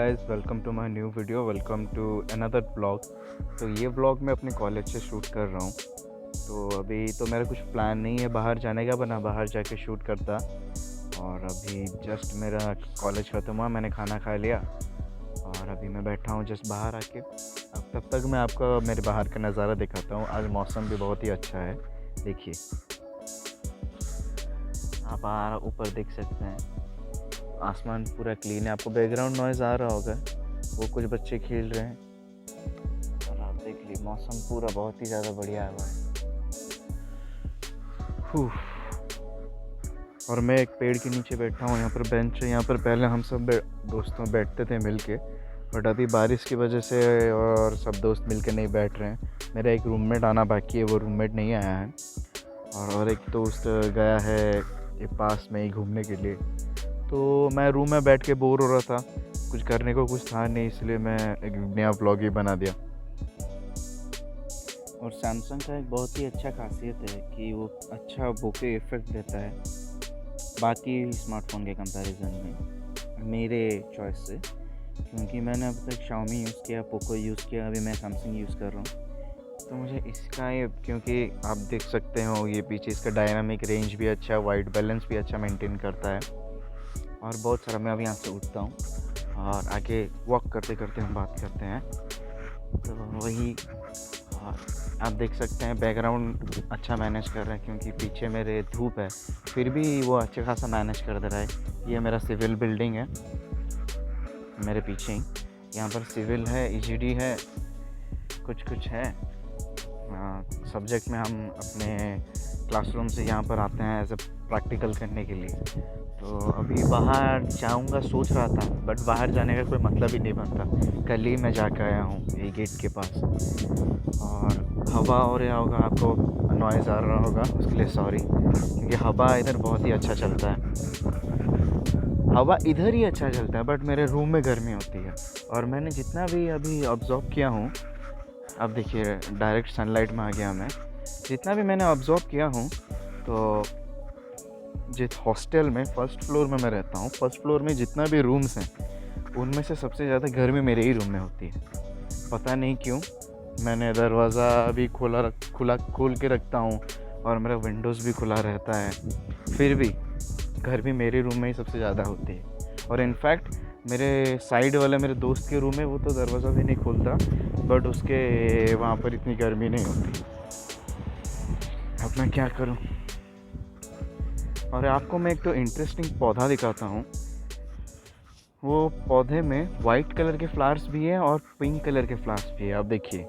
Guys, welcome to my new video. Welcome to another blog. तो ये blog मैं अपने कॉलेज से शूट कर रहा हूँ। तो अभी तो मेरा कुछ प्लान नहीं है बाहर जाने का, बना बाहर जाके शूट करता। और अभी जस्ट मेरा कॉलेज ख़त्म हुआ, मैंने खाना खा लिया और अभी मैं बैठा हूँ जस्ट बाहर आके। अब तब तक मैं आपको मेरे बाहर का नज़ारा दिखाता हूँ। आज मौसम भी बहुत ही अच्छा है। देखिए, आप बाहर ऊपर देख सकते हैं, आसमान पूरा क्लीन है। आपको बैकग्राउंड नॉइज़ आ रहा होगा, वो कुछ बच्चे खेल रहे हैं। और आप देख लीजिए, मौसम पूरा बहुत ही ज़्यादा बढ़िया हुआ है। और मैं एक पेड़ के नीचे बैठा हूँ। यहाँ पर बेंच है, यहाँ पर पहले हम सब दोस्तों बैठते थे मिल के, बट अभी बारिश की वजह से और सब दोस्त मिल के नहीं बैठ रहे हैं। मेरा एक रूममेट आना बाकी है, वो रूममेट नहीं आया है। और एक दोस्त गया है ये पास में ही घूमने के लिए। तो मैं रूम में बैठ के बोर हो रहा था, कुछ करने को कुछ था नहीं, इसलिए मैं एक नया व्लॉग ही बना दिया। और सैमसंग का एक बहुत ही अच्छा खासियत है कि वो अच्छा बोके इफ़ेक्ट देता है बाकी स्मार्टफोन के कंपैरिजन में, मेरे चॉइस से। क्योंकि मैंने अब तक Xiaomi यूज़ किया, पोको यूज़ किया, अभी मैं सैमसंग यूज़ कर रहा हूँ। तो मुझे इसका ये, क्योंकि आप देख सकते हो ये पीछे इसका डायनामिक रेंज भी अच्छा है, वाइट बैलेंस भी अच्छा मेंटेन करता है। और बहुत सारा, मैं अभी यहाँ से उठता हूँ और आगे वॉक करते करते हम बात करते हैं। तो वही, और आप देख सकते हैं बैकग्राउंड अच्छा मैनेज कर रहा है, क्योंकि पीछे मेरे धूप है, फिर भी वो अच्छा खासा मैनेज कर दे रहा है। ये मेरा सिविल बिल्डिंग है, मेरे पीछे ही। यहाँ पर सिविल है, EGD है, कुछ है। सब्जेक्ट में हम अपने क्लासरूम से यहाँ पर आते हैं एज ए प्रैक्टिकल करने के लिए। तो अभी बाहर जाऊँगा सोच रहा था, बट बाहर जाने का कोई मतलब ही नहीं बनता। कल ही मैं जाकर आया हूँ ये गेट के पास। और हवा हो रहा होगा, आपको नॉइज़ आ रहा होगा, उसके लिए सॉरी, क्योंकि हवा इधर बहुत ही अच्छा चलता है। हवा इधर ही अच्छा चलता है, बट मेरे रूम में गर्मी होती है। और मैंने जितना भी अभी ऑब्ज़र्व किया हूँ, अब देखिए डायरेक्ट सनलाइट में आ गया मैं। जितना भी मैंने ऑब्ज़र्व किया हूँ, तो जिस हॉस्टल में फर्स्ट फ्लोर में मैं रहता हूँ, फर्स्ट फ्लोर में जितना भी रूम्स हैं, उनमें से सबसे ज़्यादा गर्मी मेरे ही रूम में होती है। पता नहीं क्यों। मैंने दरवाज़ा भी खोल के रखता हूँ और मेरा विंडोज़ भी खुला रहता है, फिर भी गर्मी मेरे रूम में ही सबसे ज़्यादा होती है। और इनफैक्ट मेरे साइड वाले मेरे दोस्त के रूम में वो तो दरवाज़ा भी नहीं खोलता, बट उसके वहाँ पर इतनी गर्मी नहीं होती। अब मैं क्या करूँ। और आपको मैं एक तो इंटरेस्टिंग पौधा दिखाता हूँ। वो पौधे में वाइट कलर के फ्लावर्स भी हैं और पिंक कलर के फ्लावर्स भी हैं। आप देखिए,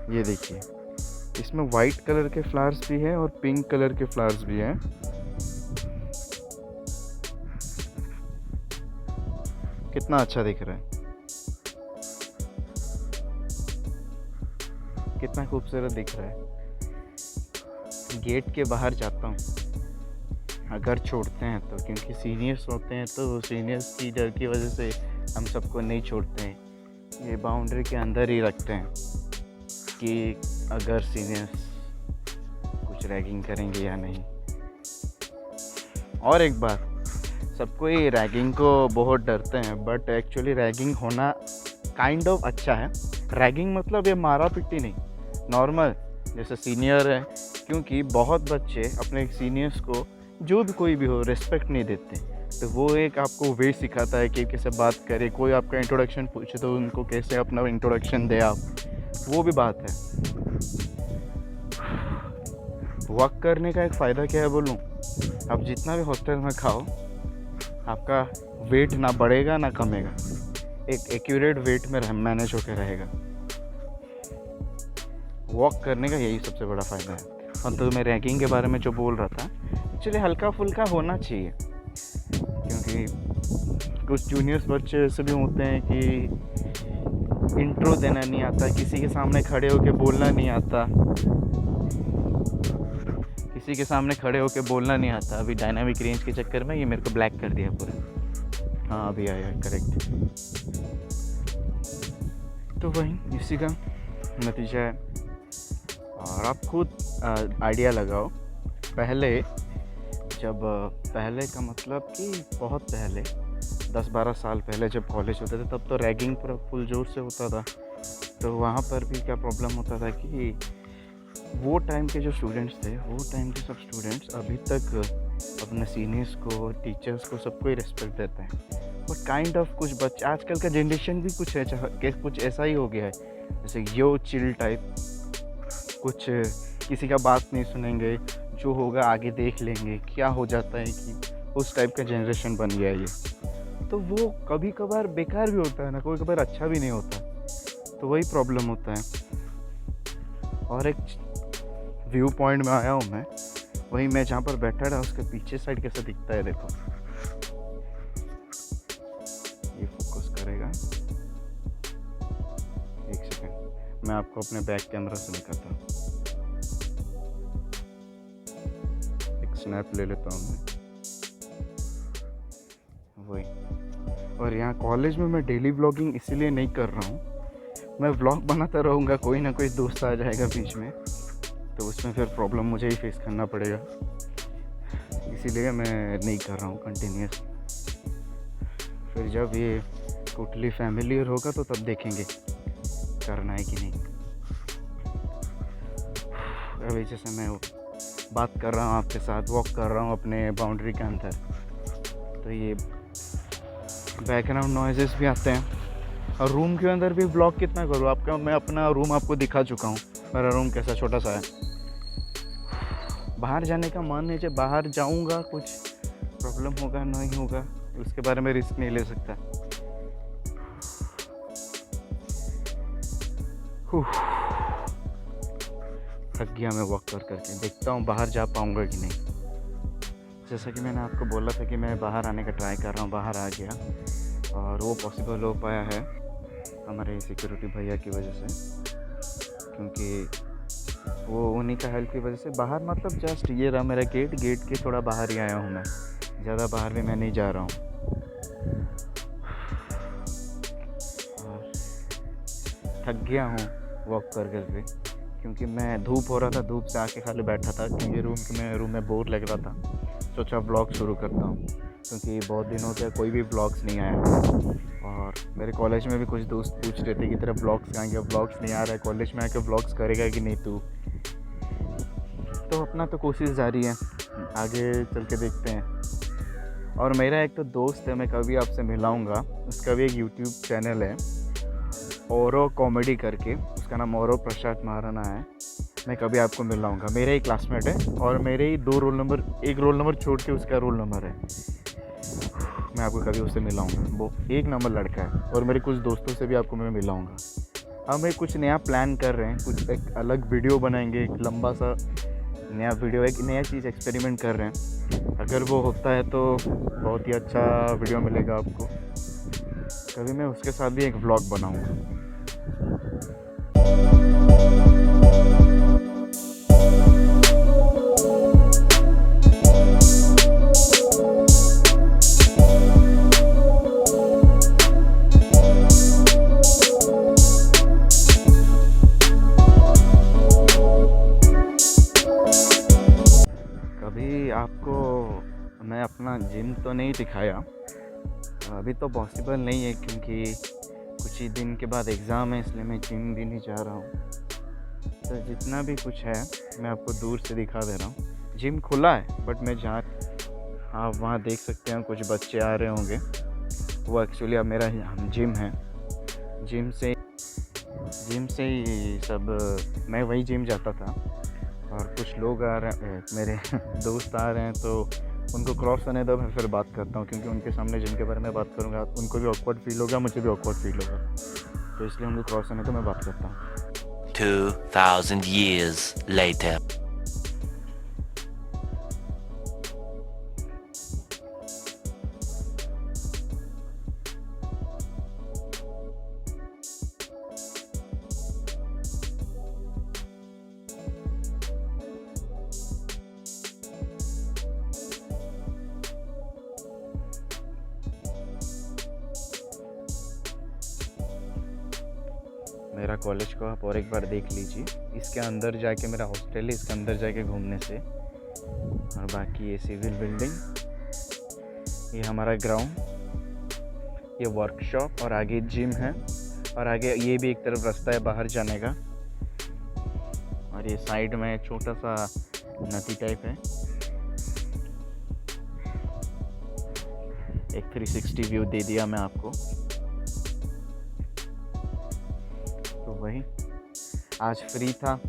ये देखिए, इसमें वाइट कलर के फ्लावर्स भी हैं और पिंक कलर के फ्लावर्स भी हैं। कितना अच्छा दिख रहा है, कितना खूबसूरत दिख रहा है। गेट के बाहर जाता हूँ अगर छोड़ते हैं तो, क्योंकि सीनियर्स होते हैं तो सीनियर्स की डर की वजह से हम सबको नहीं छोड़ते हैं। ये बाउंड्री के अंदर ही रखते हैं कि अगर सीनियर्स कुछ रैगिंग करेंगे या नहीं। और एक बात, सबको ये रैगिंग को बहुत डरते हैं, बट एक्चुअली रैगिंग होना काइंड ऑफ अच्छा है। रैगिंग मतलब ये मारा पिट्टी नहीं, नॉर्मल जैसे सीनियर है। क्योंकि बहुत बच्चे अपने सीनियर्स को, जो भी कोई भी हो, रिस्पेक्ट नहीं देते। तो वो एक आपको वे सिखाता है कि कैसे बात करें। कोई आपका इंट्रोडक्शन पूछे तो उनको कैसे अपना इंट्रोडक्शन दे आप, वो भी बात है। वॉक करने का एक फ़ायदा क्या है बोलूँ, आप जितना भी हॉस्टल में खाओ, आपका वेट ना बढ़ेगा ना कमेगा, एक एक्यूरेट वेट में मैनेज होकर रहेगा। वॉक करने का यही सबसे बड़ा फ़ायदा है। और तो मैं रैगिंग के बारे में जो बोल रहा था, एक्चुअली हल्का फुल्का होना चाहिए। क्योंकि कुछ जूनियर्स बच्चे ऐसे भी होते हैं कि इंट्रो देना नहीं आता, किसी के सामने खड़े होकर बोलना नहीं आता, अभी डायनामिक रेंज के चक्कर में ये मेरे को ब्लैक कर दिया पूरा। हाँ, अभी आया करेक्ट। तो वही इसी का नतीजा है। और आप खुद आइडिया लगाओ। पहले का मतलब कि बहुत पहले, 10-12 साल पहले जब कॉलेज होते थे तब तो रैगिंग पूरा फुल जोर से होता था। तो वहाँ पर भी क्या प्रॉब्लम होता था कि वो टाइम के जो स्टूडेंट्स थे, वो टाइम के सब स्टूडेंट्स अभी तक अपने सीनियर्स को, टीचर्स को, सबको ही रिस्पेक्ट देते हैं। बट काइंड ऑफ कुछ बच्चे, आजकल का जनरेशन भी कुछ है कि कुछ ऐसा ही हो गया है, जैसे यो चिल टाइप, कुछ किसी का बात नहीं सुनेंगे, जो होगा आगे देख लेंगे, क्या हो जाता है कि उस टाइप का जनरेशन बन गया है ये। तो वो कभी कभार बेकार भी होता है ना, कोई कभार अच्छा भी नहीं होता, तो वही प्रॉब्लम होता है। और एक व्यू पॉइंट में आया हूँ मैं, वही मैं जहाँ पर बैठा रहा उसके पीछे साइड कैसा दिखता है, देखो ये फोकस करेगा। एक सेकंड, मैं आपको अपने बैक कैमरा से दिखाता हूँ, एक स्नैप ले लेता हूँ मैं, वही। और यहाँ कॉलेज में मैं डेली व्लॉगिंग इसीलिए नहीं कर रहा हूँ, मैं व्लॉग बनाता रहूँगा, कोई ना कोई दोस्त आ जाएगा बीच में, तो उसमें फिर प्रॉब्लम मुझे ही फेस करना पड़ेगा, इसीलिए मैं नहीं कर रहा हूँ कंटिन्यूस। फिर जब ये टोटली फैमिलियर होगा तो तब देखेंगे करना है कि नहीं। अभी जैसे मैं बात कर रहा हूँ आपके साथ, वॉक कर रहा हूँ अपने बाउंड्री के अंदर, तो ये बैकग्राउंड नॉइजेस भी आते हैं। और रूम के अंदर भी ब्लॉग कितना करूँ आपका, मैं अपना रूम आपको दिखा चुका हूँ, मेरा रूम कैसा छोटा सा है। बाहर जाने का मन है, जब बाहर जाऊँगा कुछ प्रॉब्लम होगा नहीं होगा उसके बारे में रिस्क नहीं ले सकता। थक गया मैं वॉक कर करके, देखता हूँ बाहर जा पाऊँगा कि नहीं। जैसा कि मैंने आपको बोला था कि मैं बाहर आने का ट्राई कर रहा हूँ, बाहर आ गया, और वो पॉसिबल हो पाया है हमारे सिक्योरिटी भैया की वजह से, क्योंकि वो उन्हीं का हेल्प की वजह से बाहर, मतलब जस्ट ये रहा मेरा गेट के थोड़ा बाहर ही आया हूँ मैं, ज़्यादा बाहर भी मैं नहीं जा रहा हूँ। और थक गया हूँ वॉक कर करके, क्योंकि मैं धूप हो रहा था, धूप से आके खाली बैठा था, क्योंकि रूम में बोर लग रहा था। सोचा व्लॉग शुरू करता हूँ, क्योंकि बहुत दिन हो गया कोई भी व्लॉग्स नहीं आया, और मेरे कॉलेज में भी कुछ दोस्त पूछ रहे थे कि तेरा व्लॉग्स कहाँ गया, व्लॉग्स नहीं आ रहा है, कॉलेज में आके व्लॉग्स करेगा कि नहीं तू। तो अपना तो कोशिश जारी है, आगे चल के देखते हैं। और मेरा एक तो दोस्त है, मैं कभी आपसे मिलाऊंगा, उसका भी एक यूट्यूब चैनल है ओरो कॉमेडी करके, उसका नाम ओरो प्रसाद महाराणा है, मैं कभी आपको मिलाऊंगा। मेरे ही क्लासमेट है, और मेरे ही एक रोल नंबर छोड़ के उसका रोल नंबर है, मैं आपको कभी उससे मिलाऊंगा। वो एक नंबर लड़का है, और मेरे कुछ दोस्तों से भी आपको मैं मिलाऊंगा। हम एक कुछ नया प्लान कर रहे हैं, कुछ एक अलग वीडियो बनाएंगे, एक लंबा सा नया वीडियो, एक नया चीज़ एक्सपेरिमेंट कर रहे हैं। अगर वो होता है तो बहुत ही अच्छा वीडियो मिलेगा आपको, कभी मैं उसके साथ भी एक व्लॉग बनाऊंगा। आपको मैं अपना जिम तो नहीं दिखाया, अभी तो पॉसिबल नहीं है, क्योंकि कुछ ही दिन के बाद एग्ज़ाम है, इसलिए मैं जिम भी नहीं जा रहा हूँ। तो जितना भी कुछ है मैं आपको दूर से दिखा दे रहा हूँ। जिम खुला है, बट मैं जहाँ, आप वहाँ देख सकते हैं कुछ बच्चे आ रहे होंगे, वो एक्चुअली अब मेरा जिम है। जिम से ही सब, मैं वही जिम जाता था, और कुछ लोग आ रहे हैं, मेरे दोस्त आ रहे हैं, तो उनको क्रॉस करने दो, मैं फिर बात करता हूँ, क्योंकि उनके सामने जिम के बारे में बात करूँगा उनको भी ऑकवर्ड फील होगा, मुझे भी ऑकवर्ड फील होगा, तो इसलिए उनको क्रॉस करने दो, मैं बात करता हूँ। 2000 years later. मेरा कॉलेज को आप और एक बार देख लीजिए, इसके अंदर जाके मेरा हॉस्टल है, इसके अंदर जाके घूमने से। और बाकी ये सिविल बिल्डिंग, ये हमारा ग्राउंड, ये वर्कशॉप और आगे जिम है और आगे ये भी एक तरफ रास्ता है बाहर जाने का। और ये साइड में छोटा सा नदी टाइप है। एक 360 व्यू दे दिया मैं आपको। तो वही आज फ्री था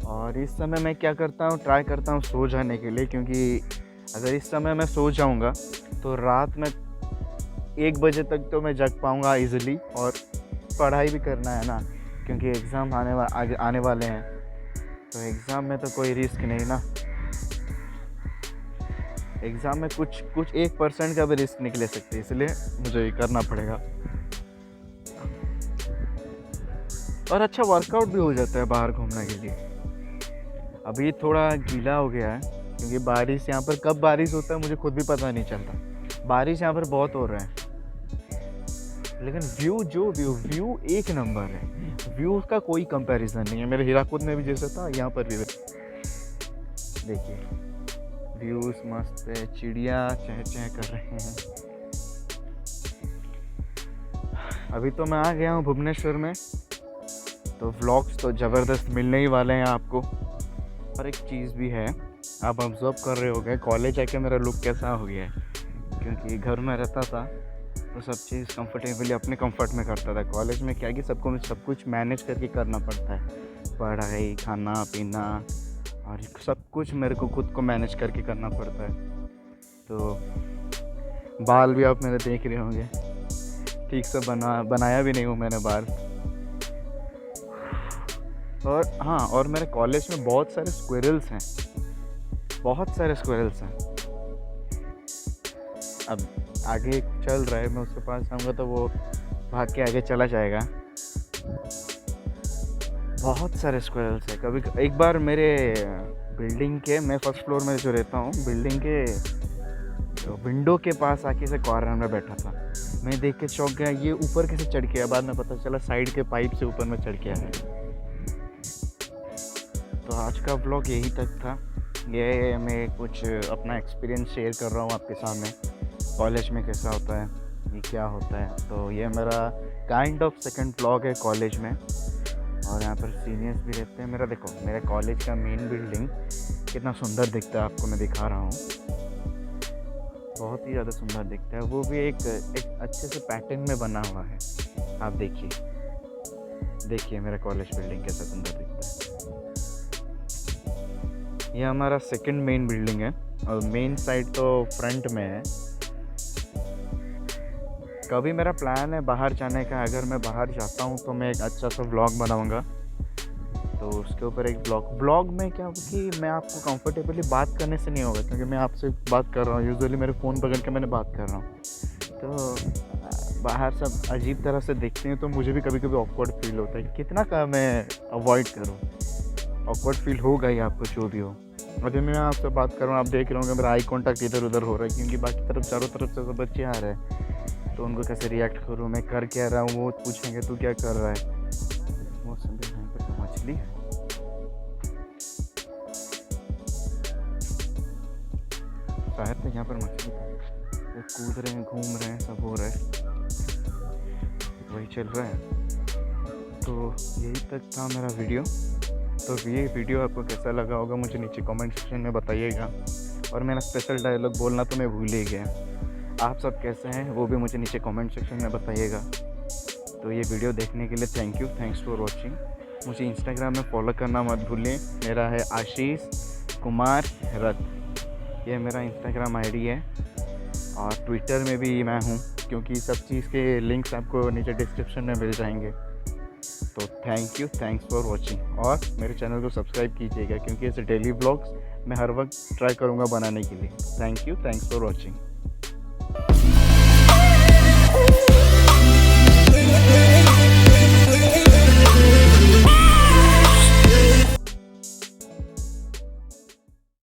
और इस समय मैं क्या करता हूँ, ट्राई करता हूँ सो जाने के लिए, क्योंकि अगर इस समय मैं सो जाऊँगा तो रात में 1 बजे तक तो मैं जग पाऊँगा इजीली, और पढ़ाई भी करना है ना, क्योंकि एग्ज़ाम आने वाले हैं। तो एग्ज़ाम में तो कोई रिस्क नहीं ना, एग्ज़ाम में कुछ 1% का भी रिस्क निकले सकते, इसलिए मुझे ये करना पड़ेगा। और अच्छा वर्कआउट भी हो जाता है बाहर घूमने के लिए। अभी थोड़ा गीला हो गया है क्योंकि बारिश यहाँ पर कब बारिश होता है मुझे खुद भी पता नहीं चलता। बारिश यहाँ पर बहुत हो रहा है, लेकिन व्यू एक नंबर है। व्यू का कोई कंपैरिजन नहीं है। मेरे हीराकुद में भी जैसा था, यहाँ पर भी देखिए व्यूज मस्त है, चिड़िया चह चह कर रहे हैं। अभी तो मैं आ गया हूँ भुवनेश्वर में, तो व्लॉग्स तो ज़बरदस्त मिलने ही वाले हैं आपको। और एक चीज़ भी है, आप ऑब्जर्व कर रहे होंगे कॉलेज आके मेरा लुक कैसा हो गया है, क्योंकि घर में रहता था तो सब चीज़ कंफर्टेबली अपने कंफर्ट में करता था। कॉलेज में क्या है कि सब कुछ मैनेज करके करना पड़ता है, पढ़ाई, खाना पीना और सब कुछ मेरे को खुद को मैनेज करके करना पड़ता है। तो बाल भी आप मेरे देख रहे होंगे, ठीक से बनाया भी नहीं हूँ मैंने बाल। और हाँ, और मेरे कॉलेज में बहुत सारे स्क्विरल्स हैं, बहुत सारे स्क्विरल्स हैं। अब आगे चल रहा है, मैं उसके पास आऊँगा तो वो भाग के आगे चला जाएगा। बहुत सारे स्क्विरल्स हैं। कभी एक बार मेरे बिल्डिंग के, मैं फर्स्ट फ्लोर में जो रहता हूँ, बिल्डिंग के विंडो के पास आके से कॉर्नर में बैठा था। मैं देख के चौंक गया, ये ऊपर कैसे चढ़ गया। बाद में पता चला साइड के पाइप से ऊपर में चढ़ गया है। तो आज का ब्लॉग यही तक था। ये मैं कुछ अपना एक्सपीरियंस शेयर कर रहा हूँ आपके सामने, कॉलेज में कैसा होता है, ये क्या होता है। तो ये मेरा काइंड ऑफ सेकंड ब्लॉग है कॉलेज में, और यहाँ पर सीनियर्स भी रहते हैं। मेरा देखो, मेरे कॉलेज का मेन बिल्डिंग कितना सुंदर दिखता है, आपको मैं दिखा रहा हूँ। बहुत ही ज़्यादा सुंदर दिखता है, वो भी एक अच्छे से पैटर्न में बना हुआ है। आप देखिए मेरा कॉलेज बिल्डिंग कैसा सुंदर दिखता है। ये हमारा सेकंड मेन बिल्डिंग है, और मेन साइड तो फ्रंट में है। कभी मेरा प्लान है बाहर जाने का, अगर मैं बाहर जाता हूँ तो मैं एक अच्छा सा व्लॉग बनाऊँगा। तो उसके ऊपर एक व्लॉग में क्या होगा कि मैं आपको कंफर्टेबली बात करने से नहीं होगा, क्योंकि मैं आपसे बात कर रहा हूँ, यूजुअली मेरे फ़ोन पकड़ के मैंने बात कर रहा हूँ। तो बाहर सब अजीब तरह से देखते हैं, तो मुझे भी कभी कभी ऑकवर्ड फील होता है। कितना का मैं अवॉइड करूँ, ऑकवर्ड फील होगा ही आपको जो भी हो। और जब मैं आपसे बात कर रहा हूँ, आप देख रहे होंगे मेरा आई कॉन्टैक्ट इधर उधर हो रहा है, क्योंकि बाकी तरफ चारों तरफ से बच्चे आ रहे हैं। तो उनको कैसे रिएक्ट करूँ, मैं कर क्या रहा हूँ, वो पूछेंगे तू क्या कर रहा है। वो समझे यहाँ पर तो मछली है। शायद तो यहाँ पर मछली है, वो कूद रहे हैं, घूम रहे हैं, सब हो रहा है, वही चल रहा है। तो यही तक था मेरा वीडियो। तो ये वीडियो आपको कैसा लगा होगा मुझे नीचे कमेंट सेक्शन में बताइएगा। और मेरा स्पेशल डायलॉग बोलना तो मैं भूल ही गया। आप सब कैसे हैं वो भी मुझे नीचे कमेंट सेक्शन में बताइएगा। तो ये वीडियो देखने के लिए थैंक्स फॉर वॉचिंग। मुझे इंस्टाग्राम में फॉलो करना मत भूलिए, मेरा है आशीष कुमार रथ, ये मेरा इंस्टाग्राम आईडी है। और ट्विटर में भी मैं हूँ, क्योंकि सब चीज़ के लिंक्स आपको नीचे डिस्क्रिप्शन में मिल जाएंगे। तो थैंक्स फॉर वॉचिंग। और मेरे चैनल को सब्सक्राइब कीजिएगा, क्योंकि ऐसे डेली ब्लॉग्स मैं हर वक्त ट्राई करूँगा बनाने के लिए। Thanks for watching.